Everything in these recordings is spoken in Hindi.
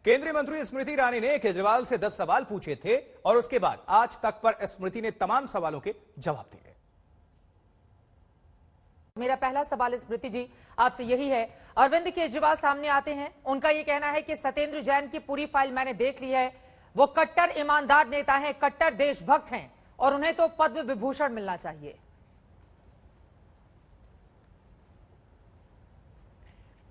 केंद्रीय मंत्री स्मृति ईरानी ने केजरीवाल से 10 सवाल पूछे थे और उसके बाद आज तक पर स्मृति ने तमाम सवालों के जवाब दिए। मेरा पहला सवाल स्मृति जी आपसे यही है, अरविंद केजरीवाल सामने आते हैं, उनका ये कहना है कि सत्येंद्र जैन की पूरी फाइल मैंने देख ली है, वो कट्टर ईमानदार नेता हैं, कट्टर देशभक्त हैं और उन्हें तो पद्म विभूषण मिलना चाहिए।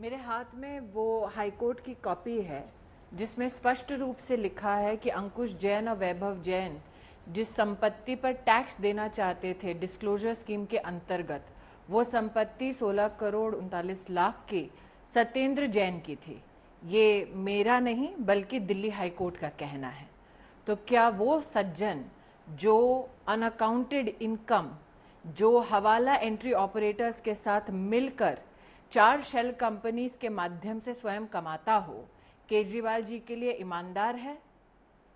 मेरे हाथ में वो हाईकोर्ट की कॉपी है जिसमें स्पष्ट रूप से लिखा है कि अंकुश जैन और वैभव जैन जिस संपत्ति पर टैक्स देना चाहते थे डिस्क्लोजर स्कीम के अंतर्गत, वो संपत्ति 16 करोड़ 39 लाख की सत्येंद्र जैन की थी। ये मेरा नहीं बल्कि दिल्ली हाईकोर्ट का कहना है। तो क्या वो सज्जन जो अनअकाउंटेड इनकम जो हवाला एंट्री ऑपरेटर्स के साथ मिलकर 4 शेल कंपनीज के माध्यम से स्वयं कमाता हो, केजरीवाल जी के लिए ईमानदार है?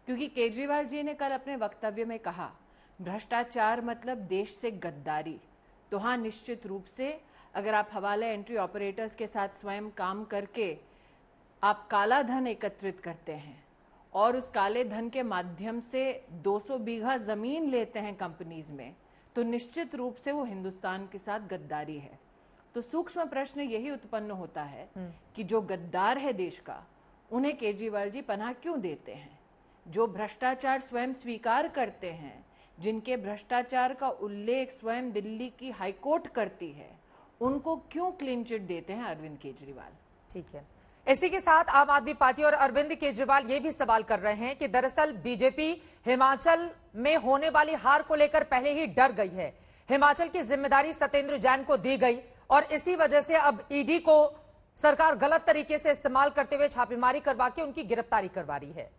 क्योंकि केजरीवाल जी ने कल अपने वक्तव्य में कहा भ्रष्टाचार मतलब देश से गद्दारी। तो हाँ, निश्चित रूप से अगर आप हवाला एंट्री ऑपरेटर्स के साथ स्वयं काम करके आप काला धन एकत्रित करते हैं और उस काले धन के माध्यम से 200 बीघा जमीन लेते हैं कंपनीज में, तो निश्चित रूप से वो हिंदुस्तान के साथ गद्दारी है। तो सूक्ष्म प्रश्न यही उत्पन्न होता है कि जो गद्दार है देश का, उन्हें केजरीवाल जी पनाह क्यों देते हैं? जो भ्रष्टाचार स्वयं स्वीकार करते हैं, जिनके भ्रष्टाचार का उल्लेख स्वयं दिल्ली की हाईकोर्ट करती है, उनको क्यों क्लीन चिट देते हैं अरविंद केजरीवाल? ठीक है, इसी के साथ आम आदमी पार्टी और अरविंद केजरीवाल ये भी सवाल कर रहे हैं कि दरअसल बीजेपी हिमाचल में होने वाली हार को लेकर पहले ही डर गई है। हिमाचल की जिम्मेदारी सत्येंद्र जैन को दी गई और इसी वजह से अब ईडी को सरकार गलत तरीके से इस्तेमाल करते हुए छापेमारी करवा के उनकी गिरफ्तारी करवा रही है।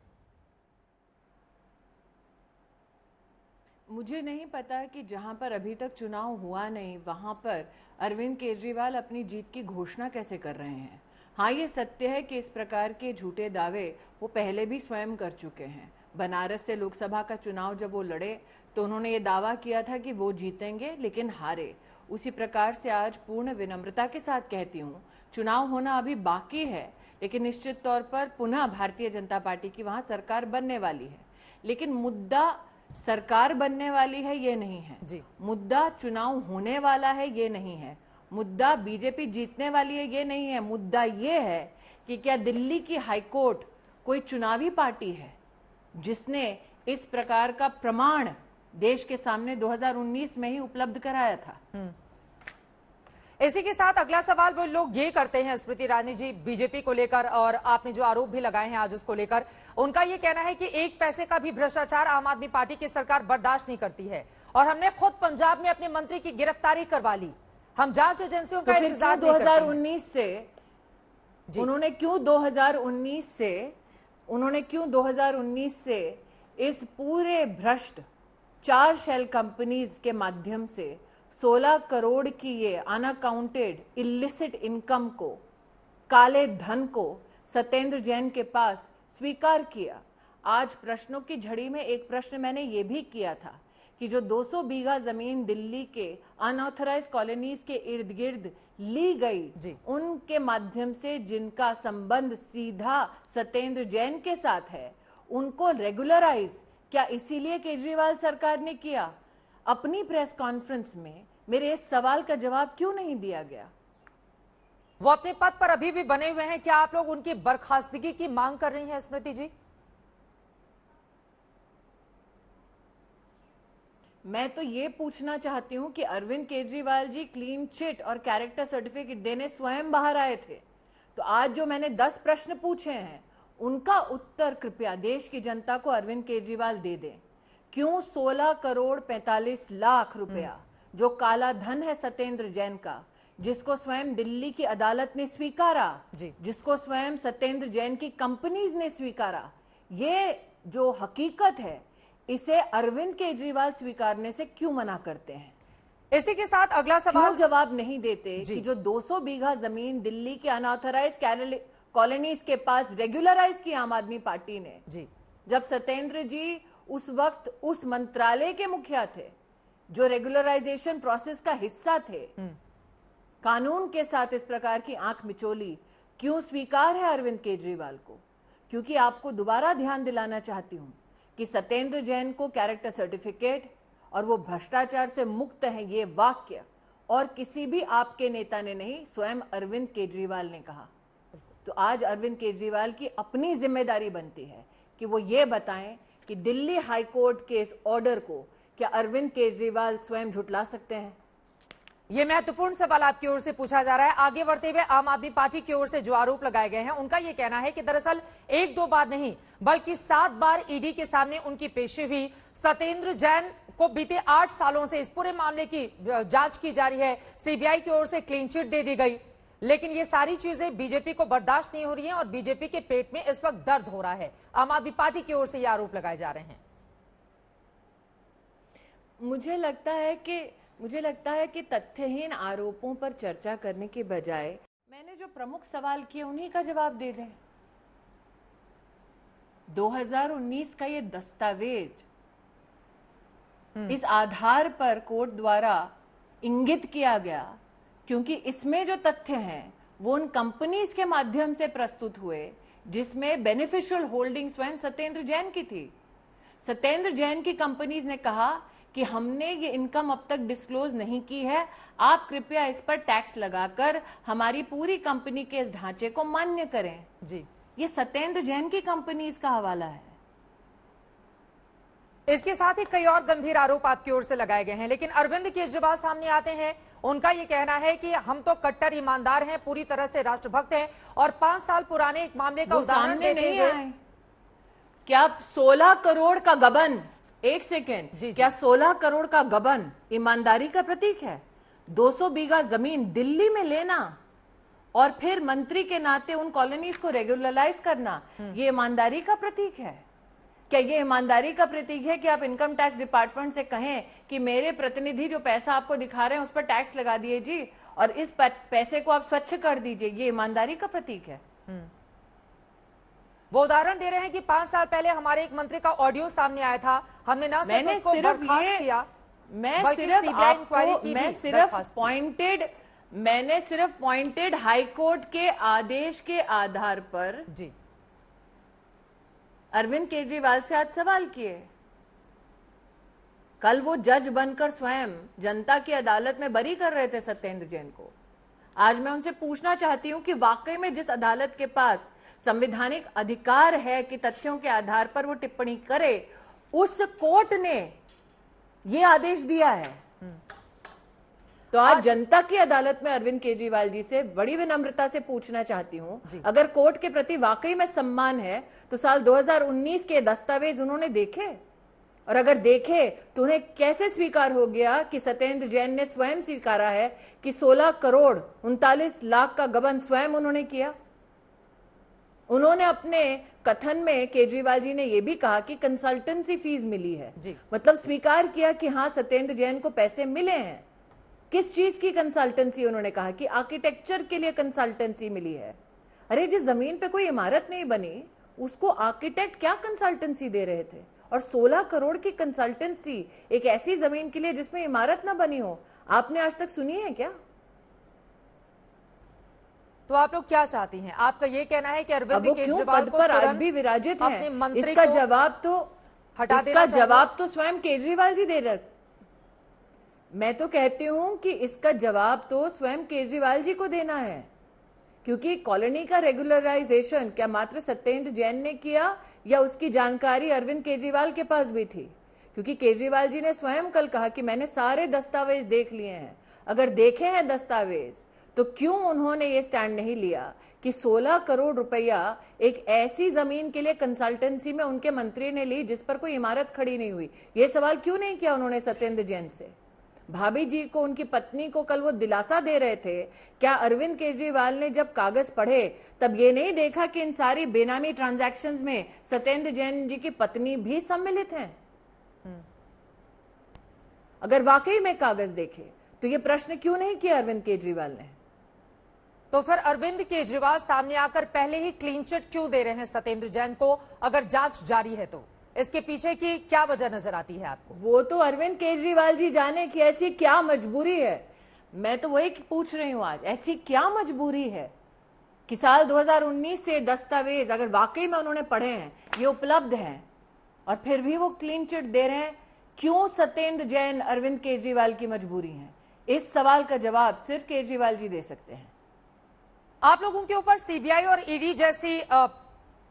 मुझे नहीं पता कि जहां पर अभी तक चुनाव हुआ नहीं, वहां पर अरविंद केजरीवाल अपनी जीत की घोषणा कैसे कर रहे हैं? हाँ, ये सत्य है कि इस प्रकार के झूठे दावे वो पहले भी स्वयं कर चुके हैं। बनारस से लोकसभा का चुनाव जब वो लड़े तो उन्होंने ये दावा किया था कि वो जीतेंगे लेकिन हारे। उसी प्रकार से आज पूर्ण विनम्रता के साथ कहती हूँ, चुनाव होना अभी बाकी है, लेकिन निश्चित तौर पर पुनः भारतीय जनता पार्टी की वहां सरकार बनने वाली है। लेकिन मुद्दा सरकार बनने वाली है ये नहीं है जी। मुद्दा चुनाव होने वाला है ये नहीं है, मुद्दा बीजेपी जीतने वाली है ये नहीं है। मुद्दा ये है कि क्या दिल्ली की हाईकोर्ट कोई चुनावी पार्टी है जिसने इस प्रकार का प्रमाण देश के सामने 2019 में ही उपलब्ध कराया था। इसी के साथ अगला सवाल वो लोग ये करते हैं स्मृति ईरानी जी बीजेपी को लेकर, और आपने जो आरोप भी लगाए हैं आज उसको लेकर, उनका ये कहना है कि 1 पैसे का भी भ्रष्टाचार आम आदमी पार्टी की सरकार बर्दाश्त नहीं करती है और हमने खुद पंजाब में अपने मंत्री की गिरफ्तारी करवा ली। हम जांच एजेंसियों का इंतजार नहीं करते हैं। 2019 से उन्होंने क्यों 2019 से इस पूरे भ्रष्ट 4 शेल कंपनीज के माध्यम से 16 करोड़ की ये अनअकाउंटेड इलिसिट इनकम को, काले धन को सत्येंद्र जैन के पास स्वीकार किया? आज प्रश्नों की झड़ी में एक प्रश्न मैंने ये भी किया था कि जो 200 बीघा जमीन दिल्ली के अनऑथराइज कॉलोनीज के इर्द गिर्द ली गई, उनके माध्यम से जिनका संबंध सीधा सत्येंद्र जैन के साथ है, उनको रेगुलराइज क्या इसीलिए केजरीवाल सरकार ने किया? अपनी प्रेस कॉन्फ्रेंस में मेरे इस सवाल का जवाब क्यों नहीं दिया गया? वो अपने पद पर अभी भी बने हुए हैं, क्या आप लोग उनकी बर्खास्तगी की मांग कर रही हैं स्मृति जी? मैं तो ये पूछना चाहती हूं कि अरविंद केजरीवाल जी क्लीन चिट और कैरेक्टर सर्टिफिकेट देने स्वयं बाहर आए थे, तो आज जो मैंने 10 प्रश्न पूछे हैं उनका उत्तर कृपया देश की जनता को अरविंद केजरीवाल दे दें। क्यों 16 करोड़ 45 लाख रुपया जो काला धन है सत्येंद्र जैन का, जिसको स्वयं दिल्ली की अदालत ने स्वीकारा, जिसको स्वयं सत्येंद्र जैन की कंपनीज ने स्वीकारा, ये जो हकीकत है इसे अरविंद केजरीवाल स्वीकारने से क्यों मना करते हैं? इसी के साथ अगला सवाल क्यों जवाब नहीं देते कि जो 200 बीघा जमीन दिल्ली के अनऑथराइज कॉलोनीज के पास रेगुलराइज की आम आदमी पार्टी ने, जब सत्येंद्र जी उस वक्त उस मंत्रालय के मुखिया थे जो रेगुलराइजेशन प्रोसेस का हिस्सा थे, कानून के साथ इस प्रकार की आंख मिचोली क्यों स्वीकार है अरविंद केजरीवाल को? क्योंकि आपको दोबारा ध्यान दिलाना चाहती हूं कि सत्येंद्र जैन को कैरेक्टर सर्टिफिकेट और वो भ्रष्टाचार से मुक्त है, ये वाक्य और किसी भी आपके नेता ने नहीं, स्वयं अरविंद केजरीवाल ने कहा। तो आज अरविंद केजरीवाल की अपनी जिम्मेदारी बनती है कि वो ये बताएं कि दिल्ली हाईकोर्ट के इस ऑर्डर को क्या अरविंद केजरीवाल स्वयं झुटला सकते हैं। ये महत्वपूर्ण सवाल आपकी ओर से पूछा जा रहा है। आगे बढ़ते हुए आम आदमी पार्टी की ओर से जो आरोप लगाए गए हैं, उनका ये कहना है कि दरअसल एक दो बार नहीं बल्कि 7 बार ईडी के सामने उनकी पेशी हुई। सत्येंद्र जैन को बीते 8 सालों से इस पूरे मामले की जांच की जा रही है। सीबीआई की ओर से क्लीन चिट दे दी गई, लेकिन ये सारी चीजें बीजेपी को बर्दाश्त नहीं हो रही हैं और बीजेपी के पेट में इस वक्त दर्द हो रहा है। आम आदमी पार्टी की ओर से ये आरोप लगाए जा रहे हैं। मुझे लगता है कि तथ्यहीन आरोपों पर चर्चा करने के बजाय मैंने जो प्रमुख सवाल किए उन्हीं का जवाब दे दें। 2019 का ये दस्तावेज इस आधार पर कोर्ट द्वारा इंगित किया गया क्योंकि इसमें जो तथ्य हैं वो उन कंपनीज के माध्यम से प्रस्तुत हुए जिसमें बेनिफिशियल होल्डिंग स्वयं सत्येंद्र जैन की थी। सत्येंद्र जैन की कंपनीज ने कहा कि हमने ये इनकम अब तक डिस्क्लोज नहीं की है, आप कृपया इस पर टैक्स लगाकर हमारी पूरी कंपनी के इस ढांचे को मान्य करें। जी, ये सत्येंद्र जैन की कंपनीज का हवाला है। इसके साथ ही कई और गंभीर आरोप आपकी ओर से लगाए गए हैं, लेकिन अरविंद केजरीवाल सामने आते हैं। उनका ये कहना है कि हम तो कट्टर ईमानदार हैं, पूरी तरह से राष्ट्रभक्त हैं और 5 साल पुराने एक मामले का उदाहरण देते हुए क्या 16 करोड़ का गबन, एक सेकेंड, क्या 16 करोड़ का गबन ईमानदारी का प्रतीक है? 200 बीघा जमीन दिल्ली में लेना और फिर मंत्री के नाते उन कॉलोनीज को रेगुलराइज करना, ये ईमानदारी का प्रतीक है? क्या ये ईमानदारी का प्रतीक है कि आप इनकम टैक्स डिपार्टमेंट से कहें कि मेरे प्रतिनिधि जो पैसा आपको दिखा रहे हैं उस पर टैक्स लगा दिए जी और इस पैसे को आप स्वच्छ कर दीजिए, ये ईमानदारी का प्रतीक है? वो उदाहरण दे रहे हैं कि 5 साल पहले हमारे एक मंत्री का ऑडियो सामने आया था, हमने ना सिर्फ उसको बर्खास्त किया, मैंने सिर्फ पॉइंटेड हाई कोर्ट के आदेश के आधार पर जी अरविंद केजरीवाल से आज सवाल किए। कल वो जज बनकर स्वयं जनता की अदालत में बरी कर रहे थे सत्येंद्र जैन को। आज मैं उनसे पूछना चाहती हूं कि वाकई में जिस अदालत के पास संवैधानिक अधिकार है कि तथ्यों के आधार पर वो टिप्पणी करे, उस कोर्ट ने ये आदेश दिया है। तो आज जनता की अदालत में अरविंद केजरीवाल जी से बड़ी विनम्रता से पूछना चाहती हूं, अगर कोर्ट के प्रति वाकई में सम्मान है तो साल 2019 के दस्तावेज उन्होंने देखे, और अगर देखे तो उन्हें कैसे स्वीकार हो गया कि सत्येंद्र जैन ने स्वयं स्वीकारा है कि 16 करोड़ 39 लाख का गबन स्वयं उन्होंने किया। उन्होंने अपने कथन में केजरीवाल जी ने यह भी कहा कि कंसल्टेंसी फीस मिली है, मतलब स्वीकार किया कि हाँ सत्येंद्र जैन को पैसे मिले हैं। किस चीज की कंसल्टेंसी? उन्होंने कहा कि आर्किटेक्चर के लिए कंसल्टेंसी मिली है। अरे जिस जमीन पे कोई इमारत नहीं बनी उसको आर्किटेक्ट क्या कंसल्टेंसी दे रहे थे? और 16 करोड़ की कंसल्टेंसी एक ऐसी जमीन के लिए जिसमें इमारत ना बनी हो, आपने आज तक सुनी है क्या? तो आप लोग क्या चाहती हैं? आपका ये कहना है कि अरविंद केजरीवाल पद पर आज भी विराजित हैं, इसका जवाब तो स्वयं केजरीवाल जी दे रहे। मैं तो कहती हूं कि इसका जवाब तो स्वयं केजरीवाल जी को देना है, क्योंकि कॉलोनी का रेगुलराइजेशन क्या मात्र सत्येंद्र जैन ने किया या उसकी जानकारी अरविंद केजरीवाल के पास भी थी? क्योंकि केजरीवाल जी ने स्वयं कल कहा कि मैंने सारे दस्तावेज देख लिए हैं। अगर देखे हैं दस्तावेज तो क्यों उन्होंने ये स्टैंड नहीं लिया कि 16 करोड़ रुपया एक ऐसी जमीन के लिए कंसल्टेंसी में उनके मंत्री ने ली जिस पर कोई इमारत खड़ी नहीं हुई? ये सवाल क्यों नहीं किया उन्होंने सत्येंद्र जैन से? भाभी जी को, उनकी पत्नी को कल वो दिलासा दे रहे थे, क्या अरविंद केजरीवाल ने जब कागज पढ़े तब ये नहीं देखा कि इन सारी बेनामी ट्रांजैक्शंस में सत्येंद्र जैन जी की पत्नी भी सम्मिलित हैं? अगर वाकई में कागज देखे तो ये प्रश्न क्यों नहीं किया अरविंद केजरीवाल ने? तो फिर अरविंद केजरीवाल सामने आकर पहले ही क्लीन चिट क्यों दे रहे हैं सत्येंद्र जैन को, अगर जांच जारी है तो? इसके पीछे की क्या वजह नजर आती है आपको? वो तो अरविंद केजरीवाल जी जाने कि ऐसी क्या मजबूरी है। मैं तो वही पूछ रही हूं आज, ऐसी क्या मजबूरी है कि साल 2019 से दस्तावेज अगर वाकई में उन्होंने पढ़े हैं, ये उपलब्ध हैं, और फिर भी वो क्लीन चिट दे रहे हैं। क्यों सत्येंद्र जैन अरविंद केजरीवाल की मजबूरी है? इस सवाल का जवाब सिर्फ केजरीवाल जी दे सकते हैं। आप लोगों के ऊपर सीबीआई और ईडी जैसी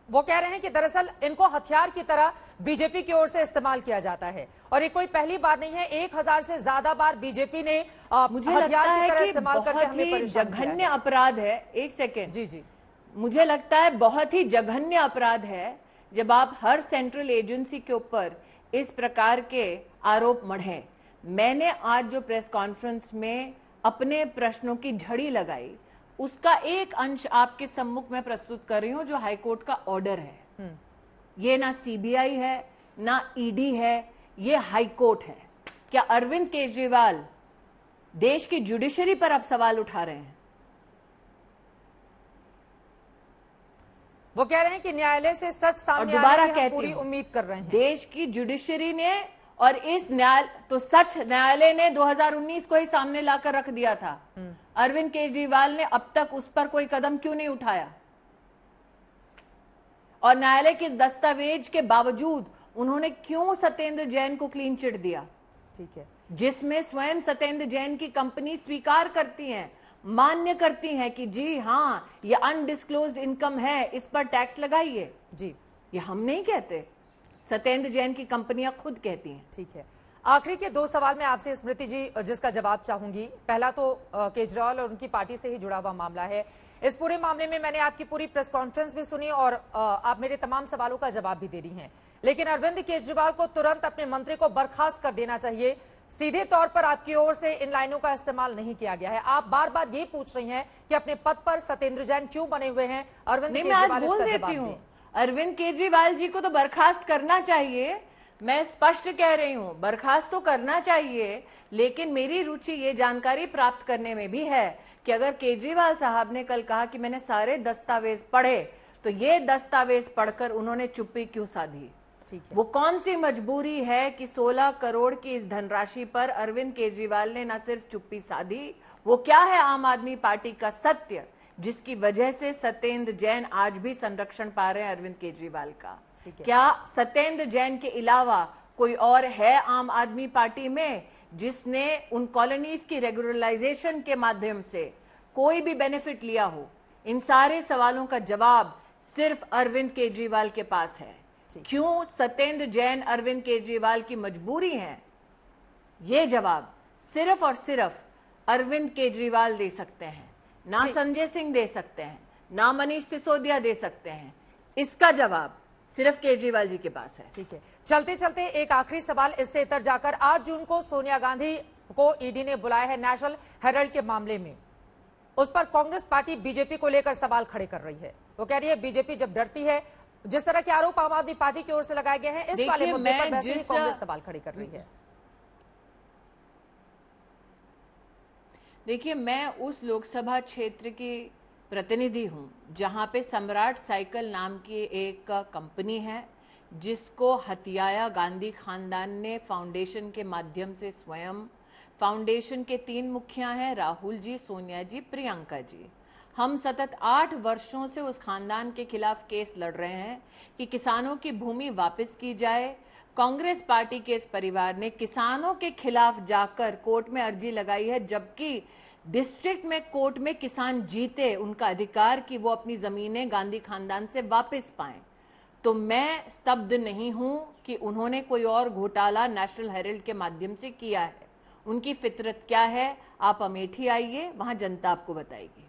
वो कह रहे हैं कि दरअसल इनको हथियार की तरह बीजेपी की ओर से इस्तेमाल किया जाता है, और ये कोई पहली बार नहीं है। 1000 से ज्यादा बार बीजेपी ने मुझे लगता है कि बहुत ही जघन्य अपराध है। एक सेकेंड जी, मुझे लगता है बहुत ही जघन्य अपराध है जब आप हर सेंट्रल एजेंसी के ऊपर इस प्रकार के आरोप मढ़ें। मैंने आज जो प्रेस कॉन्फ्रेंस में अपने प्रश्नों की झड़ी लगाई, उसका एक अंश आपके सम्मुख में प्रस्तुत कर रही हूं, जो हाईकोर्ट का ऑर्डर है। ये ना सीबीआई है, ना ईडी है, ये हाईकोर्ट है। क्या अरविंद केजरीवाल देश की जुडिशरी पर अब सवाल उठा रहे हैं? वो कह रहे हैं कि न्यायालय से सच सामने दोबारा आने की हम कहती पूरी हूं, उम्मीद कर रहे हैं। देश की जुडिशरी ने और इस तो सच न्यायालय ने 2019 को ही सामने लाकर रख दिया था। अरविंद केजरीवाल ने अब तक उस पर कोई कदम क्यों नहीं उठाया? और न्यायालय के दस्तावेज के बावजूद उन्होंने क्यों सत्येंद्र जैन को क्लीन चिट दिया? ठीक है, जिसमें स्वयं सत्येंद्र जैन की कंपनी स्वीकार करती हैं, मान्य करती हैं कि जी हाँ, ये अनडिस्क्लोज्ड इनकम है, इस पर टैक्स लगाइए। जी, ये हम नहीं कहते, सत्येंद्र जैन की कंपनियां खुद कहती हैं। ठीक है। आखिरी के 2 सवाल मैं आपसे स्मृति जी जिसका जवाब चाहूंगी। पहला तो केजरीवाल और उनकी पार्टी से ही जुड़ा हुआ मामला है। इस पूरे मामले में मैंने आपकी पूरी प्रेस कॉन्फ्रेंस भी सुनी और आप मेरे तमाम सवालों का जवाब भी दे रही हैं, लेकिन अरविंद केजरीवाल को तुरंत अपने मंत्री को बर्खास्त कर देना चाहिए। सीधे तौर पर आपकी ओर से इन लाइनों का इस्तेमाल नहीं किया गया है। आप बार बार ये पूछ रही हैं कि अपने पद पर सत्येंद्र जैन क्यों बने हुए हैं। अरविंद केजरीवाल बोल देती हूँ, अरविंद केजरीवाल जी को तो बर्खास्त करना चाहिए। मैं स्पष्ट कह रही हूं, बर्खास्त तो करना चाहिए, लेकिन मेरी रुचि ये जानकारी प्राप्त करने में भी है कि अगर केजरीवाल साहब ने कल कहा कि मैंने सारे दस्तावेज पढ़े, तो ये दस्तावेज पढ़कर उन्होंने चुप्पी क्यों साधी? ठीक है। वो कौन सी मजबूरी है कि 16 करोड़ की इस धनराशि पर अरविंद केजरीवाल ने न सिर्फ चुप्पी साधी, वो क्या है आम आदमी पार्टी का सत्य जिसकी वजह से सत्येंद्र जैन आज भी संरक्षण पा रहे हैं अरविंद केजरीवाल का? क्या सत्येंद्र जैन के अलावा कोई और है आम आदमी पार्टी में जिसने उन कॉलोनीज की रेगुलराइजेशन के माध्यम से कोई भी बेनिफिट लिया हो? इन सारे सवालों का जवाब सिर्फ अरविंद केजरीवाल के पास है। क्यों सत्येंद्र जैन अरविंद केजरीवाल की मजबूरी है, ये जवाब सिर्फ और सिर्फ अरविंद केजरीवाल दे सकते हैं, ना संजय सिंह दे सकते हैं, ना मनीष सिसोदिया दे सकते हैं। इसका जवाब सिर्फ केजरीवाल जी के पास है। ठीक है, चलते चलते एक आखिरी सवाल इससे इतर जाकर 8 जून को सोनिया गांधी को ईडी ने बुलाया है नेशनल हेराल्ड के मामले में। उस पर कांग्रेस पार्टी बीजेपी को लेकर सवाल खड़े कर रही है। वो कह रही है बीजेपी जब डरती है, जिस तरह के आरोप आम आदमी पार्टी की ओर से लगाए गए हैं, इस वाले मुद्दे पर वैसे ही कांग्रेस सवाल खड़े कर रही है। देखिए, मैं उस लोकसभा क्षेत्र की प्रतिनिधि हूं जहां पे सम्राट साइकिल नाम की एक कंपनी है जिसको हथियाया गांधी खानदान ने फाउंडेशन के माध्यम से स्वयं। फाउंडेशन के 3 मुखिया हैं, राहुल जी, सोनिया जी, प्रियंका जी। हम सतत 8 वर्षों से उस खानदान के खिलाफ केस लड़ रहे हैं कि किसानों की भूमि वापस की जाए। कांग्रेस पार्टी के इस परिवार ने किसानों के खिलाफ जाकर कोर्ट में अर्जी लगाई है, जबकि डिस्ट्रिक्ट में कोर्ट में किसान जीते उनका अधिकार कि वो अपनी जमीनें गांधी खानदान से वापस पाएं। तो मैं स्तब्ध नहीं हूं कि उन्होंने कोई और घोटाला नेशनल हेराल्ड के माध्यम से किया है। उनकी फितरत क्या है, आप अमेठी आइए, वहां जनता आपको बताएगी।